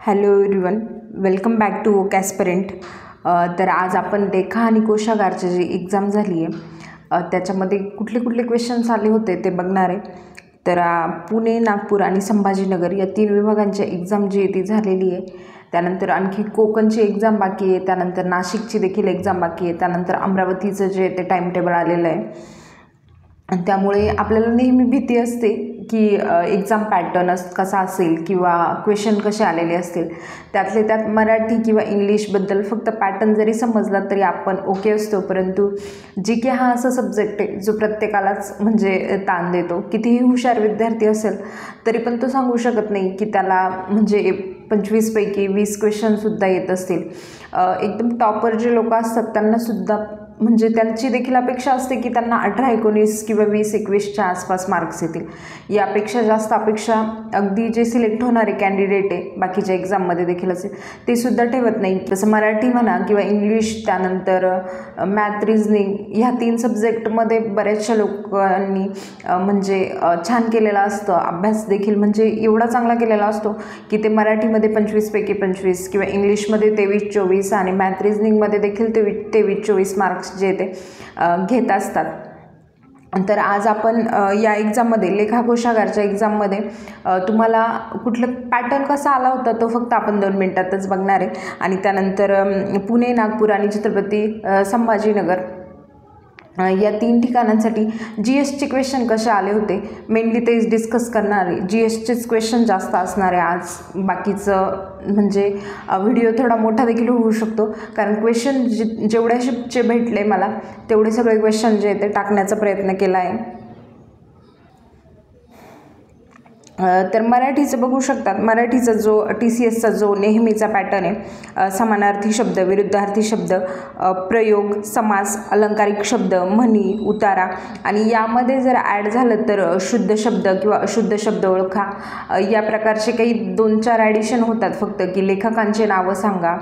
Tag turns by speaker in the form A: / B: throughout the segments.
A: Hello everyone, welcome back to Vocaspirant. तर आज आपण लेखा आणि कोशागारची जी एक्झाम झाली आहे त्याच्यामध्ये कुठले कुठले क्वेश्चन्स आले होते ते बघणार आहे. तर पुणे, नागपूर आणि संभाजीनगर या 3 विभागांची एक्झाम जी आहे ती झालेली आहे. त्यानंतर आणखी कोकणची एक्झाम बाकी आहे, त्यानंतर नाशिकची देखील एक्झाम बाकी आहे, त्यानंतर अमरावतीचं जे ते टाईम टेबल आलेलं आहे. आणि त्यामुळे आपल्याला नेहमी भीती असते की एक्झाम पॅटर्न कसा असेल किंवा क्वेश्चन कसे आलेले असतील. त्यातले त्यात मराठी किंवा इंग्लिशबद्दल फक्त पॅटर्न जरी समजला तरी आपण ओके असतो. परंतु जी की हा असा सब्जेक्ट आहे जो प्रत्येकालाच म्हणजे ताण देतो. कितीही हुशार विद्यार्थी असेल तरी पण तो सांगू शकत नाही की त्याला म्हणजे 25 पैकी 20 क्वेश्चनसुद्धा येत असतील. एकदम टॉपर जे लोक असतात त्यांनासुद्धा म्हणजे त्यांची देखील अपेक्षा असते की त्यांना 18-19 किंवा 20-21च्या आसपास मार्क्स येतील. यापेक्षा जास्त अपेक्षा अगदी जे सिलेक्ट होणारे कॅन्डिडेट आहे बाकीच्या एक्झाममध्ये देखील असेल ते सुद्धा ठेवत नाही. जसं मराठी म्हणा किंवा इंग्लिश, त्यानंतर मॅथ, रिझनिंग ह्या 3 सब्जेक्टमध्ये बऱ्याचशा लोकांनी म्हणजे छान केलेला असतं. अभ्यास देखील म्हणजे एवढा चांगला केलेला असतो की ते मराठीमध्ये 25 पैकी 25 किंवा इंग्लिशमध्ये 23-24 आणि मॅथ रिझनिंगमध्ये देखील 23-24 मार्क्स जे ते घेत असतात. तर आज आपण या एक्झाममध्ये लेखा कोशागारच्या एक्झाममध्ये तुम्हाला कुठलं पॅटर्न कसा आला होता तो फक्त आपण 2 मिनिटातच बघणार आहे. आणि त्यानंतर पुणे, नागपूर आणि छत्रपती संभाजीनगर या 3 ठिकाणांसाठी GSचे क्वेश्चन कसे आले होते मेनली तेच डिस्कस करणार आहे. GSचेच क्वेश्चन जास्त असणार आहे आज. बाकीचं म्हणजे व्हिडिओ थोडा मोठा देखील होऊ शकतो कारण क्वेश्चन जेवढ्याचे भेटले मला तेवढे सगळे क्वेश्चन जे ते टाकण्याचा प्रयत्न केला आहे. तर मराठीचं बघू शकतात. मराठीचा जो TCSचा जो नेहमीचा पॅटर्न आहे, समानार्थी शब्द, विरुद्धार्थी शब्द, प्रयोग, समास, अलंकारिक शब्द, म्हणी, उतारा आणि यामध्ये जर ॲड झालं तर शुद्ध शब्द किंवा अशुद्ध शब्द ओळखा. या प्रकारचे काही 2-4 ॲडिशन होतात फक्त की लेखकांचे नावं सांगा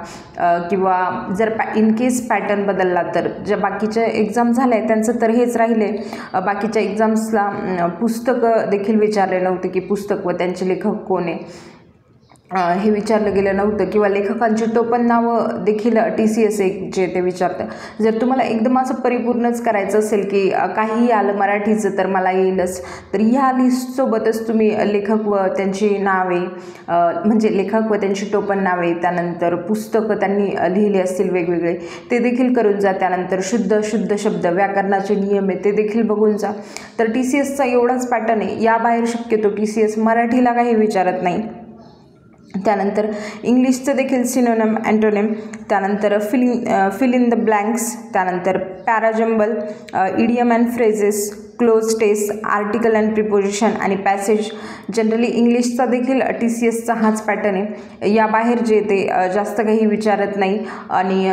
A: किंवा जर इन केस पॅटर्न बदलला तर. ज्या बाकीच्या एक्झाम झाल्या आहेत त्यांचं तर हेच राहिले. बाकीच्या एक्झाम्सला पुस्तकं देखील विचारले नव्हते की पुस्तक व त्यांचे लेखक कोण आहे हे विचारलं गेलं नव्हतं किंवा लेखकांची टोपण नावं देखील TCS जे ते विचारतं. जर तुम्हाला एकदम असं परिपूर्णच करायचं असेल की काहीही आलं मराठीचं तर मला येईलच तर ह्या लिस्टसोबतच तुम्ही लेखक व त्यांची नावे म्हणजे लेखक व त्यांची टोपण नावे, त्यानंतर पुस्तकं त्यांनी लिहिली असतील वेगवेगळे ते देखील करून जा. त्यानंतर शुद्ध अशुद्ध शब्द, व्याकरणाचे नियम आहे ते देखील बघून जा. तर TCSचा एवढाच पॅटर्न आहे. याबाहेर शक्यतो TCS मराठीला काही विचारत नाही. त्यानंतर इंग्लिशचं देखील सिनोनिम, अँटोनिम, त्यानंतर फिल इन द ब्लँक्स, त्यानंतर para jumble, idiom and phrases, cloze test, article and preposition आणि पॅसेज. जनरली इंग्लिशचा देखील TCSचा हाच पॅटर्न आहे. याबाहेर जे ते जास्त काही विचारत नाही. आणि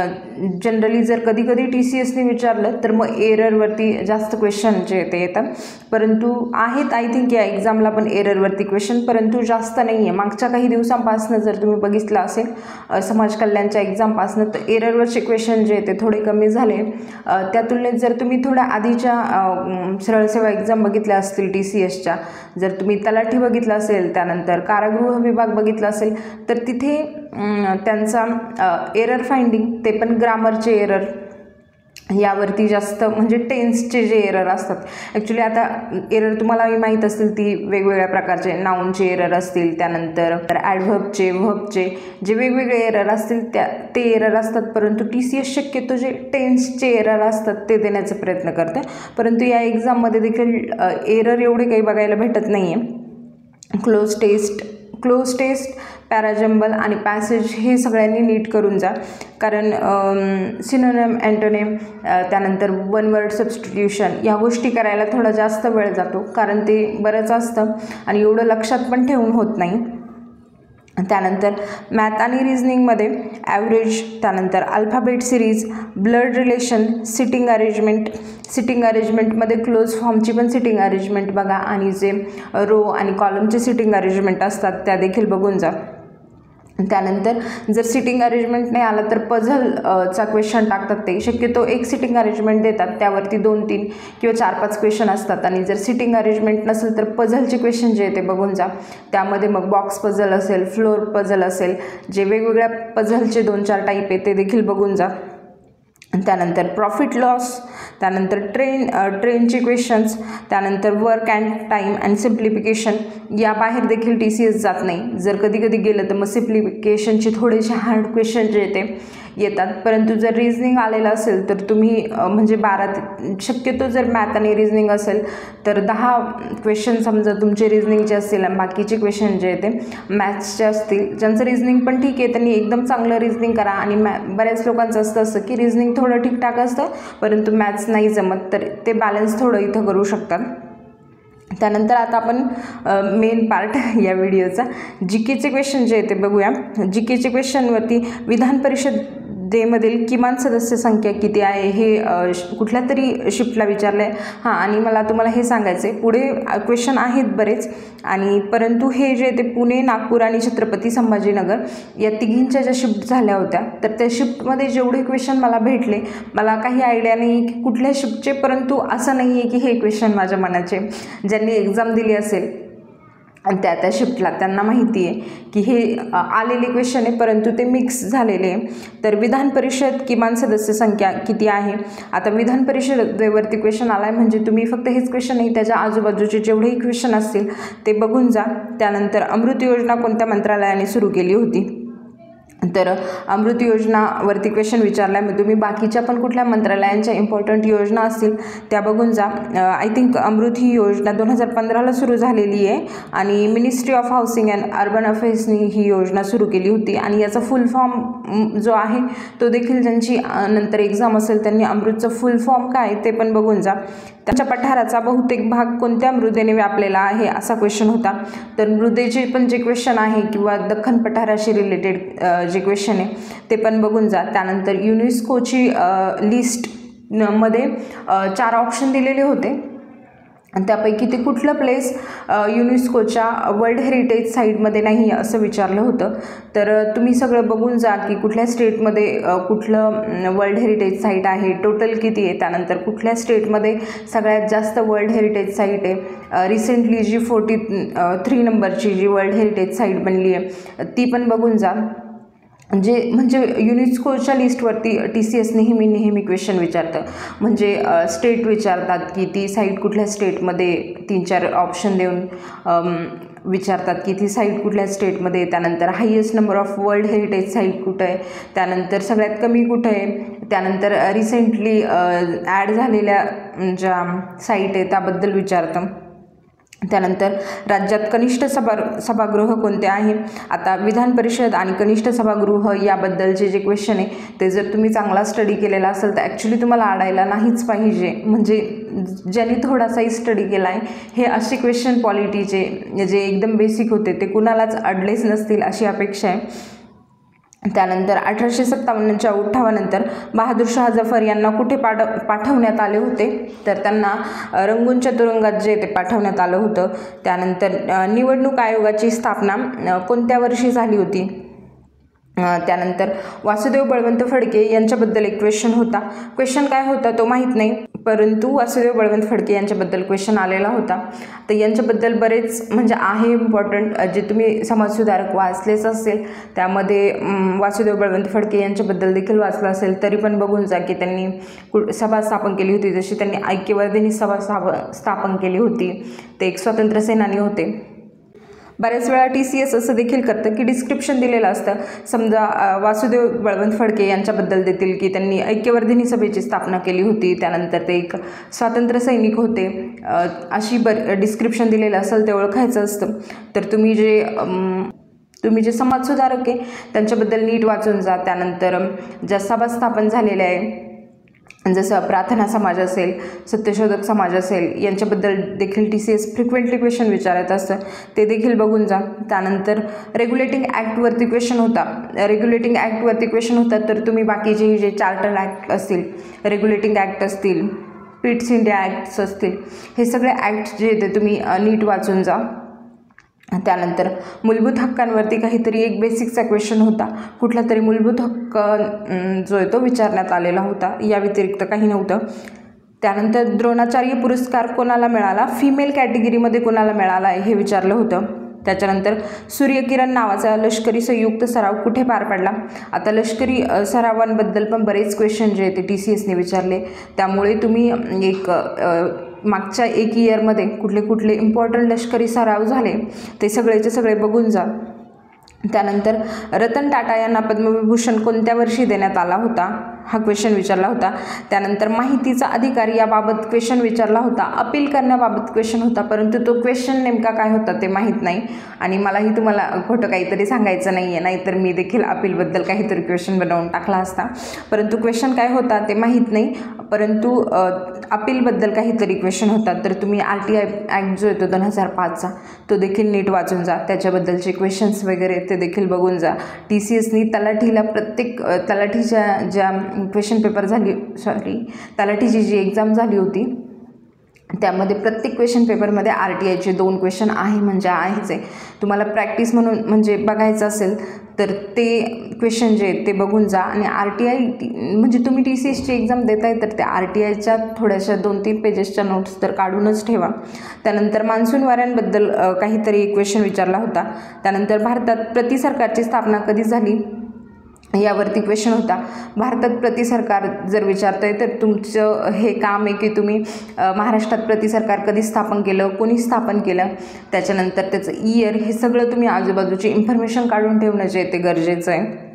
A: जनरली जर कधी कधी TCSने विचारलं तर मग एररवरती जास्त क्वेश्चन जे ते येतात. परंतु आहेत आय थिंक या एक्झामला पण एररवरती क्वेश्चन, परंतु जास्त नाही आहे. मागच्या काही दिवसांपासून जर तुम्ही बघितलं असेल समाज कल्याणच्या एक्झामपासून तर एररवरचे क्वेश्चन जे ते थोडे कमी झाले. त्या तुलनेत जर तुम्ही थोड्या आधीच्या सरळ सेवा एक्झाम बघितल्या असतील TCSच्या, जर तुम्ही तलाठी बघितलं असेल, त्यानंतर कारागृह विभाग बघितला असेल तर तिथे त्यांचा एरर फाइंडिंग ते पण ग्रामरचे एरर यावरती जास्त म्हणजे टेन्सचे जे एरर असतात. ॲक्च्युली आता एरर तुम्हालाही माहीत असतील ती वेगवेगळ्या प्रकारचे नाऊनचे एरर असतील, त्यानंतर ॲडव्हर्बचे, व्हर्बचे जे वेगवेगळे एरर असतील ते एरर असतात. परंतु TCS शक्यतो जे टेन्सचे एरर असतात ते देण्याचा प्रयत्न करते. परंतु या एक्झाममध्ये देखील एरर एवढे काही बघायला भेटत नाही आहे. क्लोज टेस्ट, पॅराजंबल आणि पॅसेज हे सगळ्यांनी नीट करून जा कारण सिनोनिम, अँटोनिम, त्यानंतर वन वर्ड सबस्टिट्यूशन या गोष्टी करायला थोडा जास्त वेळ जातो कारण ते बरंच असतं आणि एवढं लक्षात पण ठेवून होत नाही. त्यानंतर मॅथ आणि रिझनिंगमध्ये ॲव्हरेज, त्यानंतर alphabet series, blood relation, sitting अरेंजमेंटमध्ये क्लोज फॉर्मची पण सिटिंग अरेंजमेंट बघा आणि जे रो आणि कॉलमचे सिटिंग अरेंजमेंट असतात त्या देखील बघून जा. त्यानंतर जर सिटिंग अरेंजमेंट नाही आला तर पझलचा क्वेश्चन टाकतात. ते शक्यतो एक सिटिंग अरेंजमेंट देतात, त्यावरती 2-3 किंवा 4-5 क्वेश्चन असतात. आणि जर सिटिंग अरेंजमेंट नसेल तर पझलचे क्वेश्चन जे ते बघून जा. त्यामध्ये मग बॉक्स पझल असेल, फ्लोर पझल असेल, जे वेगवेगळ्या पझलचे 2-4 टाईप आहे ते देखील बघून जा. त्यानंतर प्रॉफिट लॉस, त्यानंतर ट्रेनचे क्वेश्चन्स, त्यानंतर work and time and simplification. या बाहेर देखील TCS जात नाही. जर कधी कधी गेलं तर मग सिम्प्लिफिकेशनचे थोडेसे हार्ड क्वेश्चन जे ते येतात. परंतु जर रिझनिंग आलेलं असेल तर तुम्ही म्हणजे 12 शक्यतो जर मॅथ आणि रिझनिंग असेल तर 10 क्वेश्चन समजा तुमचे रिझनिंगचे असतील आणि बाकीचे क्वेश्चन जे ते मॅथ्सचे असतील. ज्यांचं रिझनिंग पण ठीक आहे त्यांनी एकदम चांगलं रिझनिंग करा. आणि बऱ्याच लोकांचं असतं की रिझनिंग थोडं ठीकठाक असतं परंतु मॅथ्स नाही जमत, तर ते बॅलन्स थोडं इथं करू शकतात. त्यानंतर आता आपण मेन पार्ट या व्हिडिओचा GKचे क्वेश्चन जे आहे ते बघूया. GKचे क्वेश्चनवरती विधान परिषदेमधील किमान सदस्य संख्या किती आहे हे कुठल्या तरी शिफ्टला विचारलं आहे. हां, आणि मला तुम्हाला हे सांगायचं आहे, पुढे क्वेश्चन आहेत बरेच आणि परंतु हे जे ते पुणे, नागपूर आणि छत्रपती संभाजीनगर या तिघींच्या ज्या शिफ्ट झाल्या होत्या तर त्या शिफ्टमध्ये जेवढे क्वेश्चन मला भेटले, मला काही आयडिया नाही की कुठल्या शिफ्टचे, परंतु असं नाही आहे की हे क्वेश्चन माझ्या मनाचे. ज्यांनी एक्झाम दिली असेल आणि त्या शिफ्टला त्यांना माहिती आहे की हे आलेले क्वेश्चन आहे परंतु ते मिक्स झालेले आहे. तर विधान परिषद किमान सदस्य संख्या किती आहे. आता विधान परिषदेवरती क्वेश्चन आला आहे म्हणजे तुम्ही फक्त हेच क्वेश्चन नाही, त्याच्या आजूबाजूचे जेवढेही क्वेश्चन असतील ते बघून जा. त्यानंतर अमृत योजना कोणत्या मंत्रालयाने सुरू केली होती. तर अमृत योजनावरती क्वेश्चन विचारला आहे. मग तुम्ही बाकीच्या पण कुठल्या मंत्रालयांच्या इम्पॉर्टंट योजना असतील त्या बघून जा. आय थिंक अमृत ही योजना 2015ला सुरू झालेली आहे आणि ministry of housing and urban अफेअर्सनी ही योजना सुरू केली होती. आणि याचा फुल फॉर्म जो आहे तो देखील ज्यांची नंतर एक्झाम असेल त्यांनी अमृतचं फुल फॉर्म काय ते पण बघून जा. त्यांच्या पठाराचा बहुतेक भाग कोणत्या मृदेने व्यापलेला आहे असा क्वेश्चन होता. तर मृदेचे पण जे क्वेश्चन आहे किंवा दख्खन पठाराशी रिलेटेड जे क्वेश्चन आहे ते पण बघून जा. त्यानंतर युनेस्कोची लिस्टमध्ये 4 ऑप्शन दिलेले होते आणि त्यापैकी ते कुठलं प्लेस युनेस्कोच्या वर्ल्ड हेरिटेज साईटमध्ये नाही असं विचारलं होतं. तर तुम्ही सगळं बघून जा की कुठल्या स्टेटमध्ये कुठलं वर्ल्ड हेरिटेज साईट आहे, टोटल किती आहे, त्यानंतर कुठल्या स्टेटमध्ये सगळ्यात जास्त वर्ल्ड हेरिटेज साईट आहे. रिसेंटली जी 43 नंबरची जी वर्ल्ड हेरिटेज साईट बनली आहे ती पण बघून जा. म्हणजे युनेस्कोच्या लिस्टवरती TCS नेहमी क्वेश्चन विचारतं. म्हणजे स्टेट विचारतात की ती साईट कुठल्या स्टेटमध्ये, 3-4 ऑप्शन देऊन विचारतात की ती साईट कुठल्या स्टेटमध्ये, त्यानंतर highest number of world heritage site कुठं आहे, त्यानंतर सगळ्यात कमी कुठं आहे, त्यानंतर रिसेंटली ॲड झालेल्या ज्या साईट आहे त्याबद्दल विचारतं. त्यानंतर राज्यात कनिष्ठ सभागृह कोणते आहे. आता विधान परिषद आणि कनिष्ठ सभागृह याबद्दलचे जे क्वेश्चन आहे ते जर तुम्ही चांगला स्टडी केलेला असेल तर ॲक्च्युली तुम्हाला अडायला नाहीच पाहिजे. म्हणजे ज्यांनी थोडासाही स्टडी केला आहे हे असे क्वेश्चन पॉलिटीचे जे एकदम बेसिक होते ते कुणालाच अडलेच नसतील अशी अपेक्षा आहे. त्यानंतर 1857च्या उठावानंतर बहादूर शाह जफर यांना कुठे पाठवण्यात आले होते. तर त्यांना रंगूनच्या तुरुंगात जे ते पाठवण्यात आलं होतं. त्यानंतर निवडणूक आयोगाची स्थापना कोणत्या वर्षी झाली होती. त्यानंतर वासुदेव बळवंत फडके यांच्याबद्दल एक क्वेश्चन होता. क्वेश्चन काय होता तो माहीत नाही परंतु वासुदेव बळवंत फडके यांच्याबद्दल क्वेश्चन आलेला होता. तर यांच्याबद्दल बरेच म्हणजे आहे इम्पॉर्टंट जे तुम्ही समाजसुधारक वाचलेच असेल त्यामध्ये वासुदेव बळवंत फडके यांच्याबद्दल देखील वाचलं असेल तरी पण बघून जा की त्यांनी सभा स्थापन केली होती. जशी त्यांनी ऐक्यवर्धिनी सभा स्थापन केली होती. ते एक स्वातंत्र्य सेनानी होते. बऱ्याच वेळा TCS असं देखील करतं की डिस्क्रिप्शन दिलेलं असतं. समजा वासुदेव बळवंत फडके यांच्याबद्दल देतील की त्यांनी ऐक्यवर्धिनी सभेची स्थापना केली होती, त्यानंतर ते एक स्वातंत्र्य सैनिक होते, अशी डिस्क्रिप्शन दिलेलं असेल ते ओळखायचं असतं. तर तुम्ही जे समाजसुधारक आहे त्यांच्याबद्दल नीट वाचून जा. त्यानंतर ज्या सभा स्थापन झालेल्या आहे जसं प्रार्थना समाज असेल, सत्यशोधक समाज असेल यांच्याबद्दल देखील TCS फ्रिक्वेंटली क्वेश्चन विचारत असतं ते देखील बघून जा. त्यानंतर रेग्युलेटिंग ॲक्टवरती क्वेश्चन होता. तर तुम्ही बाकीचे जे चार्टर ॲक्ट असतील, रेग्युलेटिंग ॲक्ट असतील, पिट्स इंडिया ॲक्ट्स असतील, हे सगळे ॲक्ट जे ते तुम्ही नीट वाचून जा. त्यानंतर मूलभूत हक्कांवरती काहीतरी एक बेसिकचा क्वेश्चन होता, कुठला तरी मूलभूत हक्क जो आहे तो विचारण्यात आलेला होता, या व्यतिरिक्त काही नव्हतं. त्यानंतर द्रोणाचार्य पुरस्कार कोणाला मिळाला, फिमेल कॅटेगरीमध्ये कोणाला मिळाला आहे हे विचारलं होतं. त्याच्यानंतर सूर्यकिरण नावाचा लष्करी संयुक्त सराव कुठे पार पडला. आता लष्करी सरावांबद्दल पण बरेच क्वेश्चन जे ते TCSने विचारले, त्यामुळे तुम्ही एक मागच्या एक इयरमध्ये कुठले कुठले इम्पॉर्टंट लष्करी सराव झाले ते सगळेचे सगळे बघून जा. त्यानंतर रतन टाटा यांना पद्मविभूषण कोणत्या वर्षी देण्यात आला होता, हा क्वेश्चन विचारला होता. त्यानंतर माहितीचा अधिकार याबाबत क्वेश्चन विचारला होता, अपील करण्याबाबत क्वेश्चन होता, परंतु तो क्वेश्चन नेमका काय होता ते माहीत नाही आणि मलाही तुम्हाला खोटं काहीतरी सांगायचं नाही आहे, नाहीतर मी देखील अपीलबद्दल काहीतरी क्वेश्चन बनवून टाकला असता. परंतु क्वेश्चन काय होता ते माहीत नाही, परंतु अपीलबद्दल काहीतरी क्वेश्चन होता. तर तुम्ही RTI ॲक्ट जो आहे तो 2005चा तो देखील नीट वाचून जा, त्याच्याबद्दलचे क्वेश्चन्स वगैरे ते देखील बघून जा. TCSनी तलाठीला प्रत्येक तलाठीच्या ज्या क्वेश्चन पेपर तलाठीची जी एक्झाम झाली होती त्यामध्ये प्रत्येक क्वेश्चन पेपरमध्ये RTIचे 2 क्वेश्चन आहे म्हणजे आहेच आहे. तुम्हाला प्रॅक्टिस म्हणून म्हणजे बघायचं असेल तर ते क्वेश्चन जे आहेत ते बघून जा. आणि RTI म्हणजे तुम्ही TCSची एक्झाम देताय तर त्या RTIच्या थोड्याशा 2-3 पेजेसच्या नोट्स तर काढूनच ठेवा. त्यानंतर मान्सून वाऱ्यांबद्दल काहीतरी एक क्वेश्चन विचारला होता. त्यानंतर भारतात प्रतिसरकारची स्थापना कधी झाली यावरती क्वेश्चन होता. भारतात प्रतिसरकार जर विचारताय तर तुमचं हे काम आहे की तुम्ही महाराष्ट्रात प्रतिसरकार कधी स्थापन केलं, कोणी स्थापन केलं, त्याच्यानंतर त्याचं इयर, हे सगळं तुम्ही आजूबाजूची इन्फॉर्मेशन काढून ठेवणं जे ते गरजेचं आहे.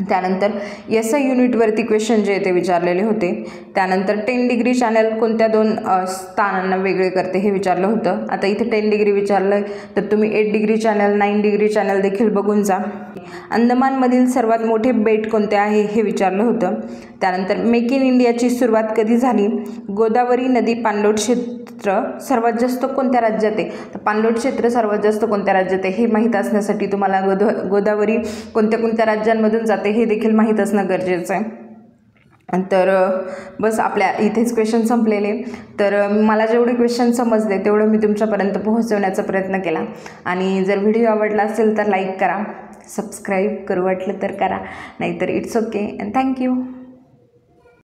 A: त्यानंतर SI युनिटवरती क्वेश्चन जे ते विचारलेले होते. त्यानंतर 10 डिग्री चॅनल कोणत्या 2 स्थानांना वेगळे करते हे विचारलं होतं. आता इथे 10 डिग्री विचारलं तर तुम्ही 8 डिग्री चॅनल 9 डिग्री चॅनल देखील बघून जा. अंदमानमधील सर्वात मोठे बेट कोणते आहे हे विचारलं होतं. त्यानंतर मेक इन इंडियाची सुरुवात कधी झाली, गोदावरी नदी पाणलोट क्षेत्र सर्वात जास्त कोणत्या राज्यात आहे, तर पाणलोट क्षेत्र सर्वात जास्त कोणत्या राज्यात आहे हे माहीत असण्यासाठी तुम्हाला गोदावरी कोणत्या कोणत्या राज्यांमधून जाते हे देखील माहीत असणं गरजेचं आहे. तर बस आपल्या इथेच क्वेश्चन संपलेले. तर मला जेवढे क्वेश्चन समजले तेवढं मी तुमच्यापर्यंत पोहोचवण्याचा प्रयत्न केला. आणि जर व्हिडिओ आवडला असेल तर लाईक करा, सबस्क्राईब करू वाटलं तर करा, नाहीतर इट्स ओके अँड थँक्यू.